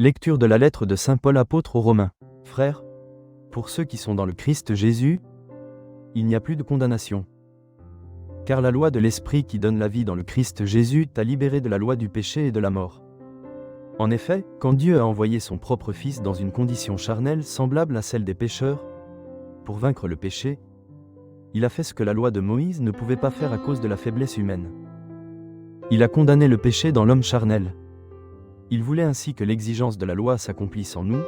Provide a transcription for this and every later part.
Lecture de la lettre de saint Paul apôtre aux Romains. Frères, pour ceux qui sont dans le Christ Jésus, il n'y a plus de condamnation. Car la loi de l'Esprit qui donne la vie dans le Christ Jésus t'a libéré de la loi du péché et de la mort. En effet, quand Dieu a envoyé son propre Fils dans une condition charnelle semblable à celle des pécheurs, pour vaincre le péché, il a fait ce que la loi de Moïse ne pouvait pas faire à cause de la faiblesse humaine. Il a condamné le péché dans l'homme charnel. Il voulait ainsi que l'exigence de la loi s'accomplisse en nous,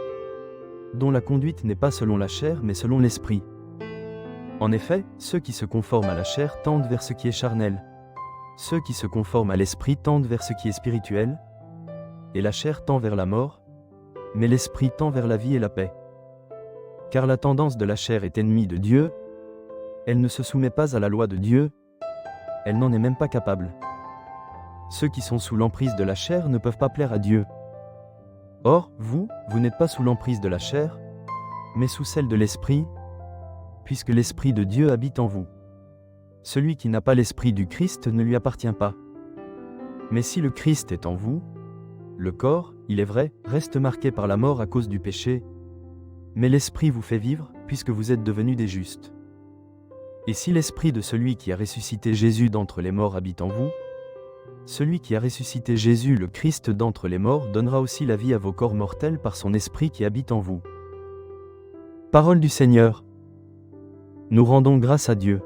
dont la conduite n'est pas selon la chair mais selon l'esprit. En effet, ceux qui se conforment à la chair tendent vers ce qui est charnel. Ceux qui se conforment à l'esprit tendent vers ce qui est spirituel, et la chair tend vers la mort, mais l'esprit tend vers la vie et la paix. Car la tendance de la chair est ennemie de Dieu, elle ne se soumet pas à la loi de Dieu, elle n'en est même pas capable. Ceux qui sont sous l'emprise de la chair ne peuvent pas plaire à Dieu. Or, vous n'êtes pas sous l'emprise de la chair, mais sous celle de l'esprit, puisque l'Esprit de Dieu habite en vous. Celui qui n'a pas l'Esprit du Christ ne lui appartient pas. Mais si le Christ est en vous, le corps, il est vrai, reste marqué par la mort à cause du péché, mais l'Esprit vous fait vivre, puisque vous êtes devenus des justes. Et si l'Esprit de celui qui a ressuscité Jésus d'entre les morts habite en vous, celui qui a ressuscité Jésus le Christ d'entre les morts donnera aussi la vie à vos corps mortels par son Esprit qui habite en vous. Parole du Seigneur. Nous rendons grâce à Dieu.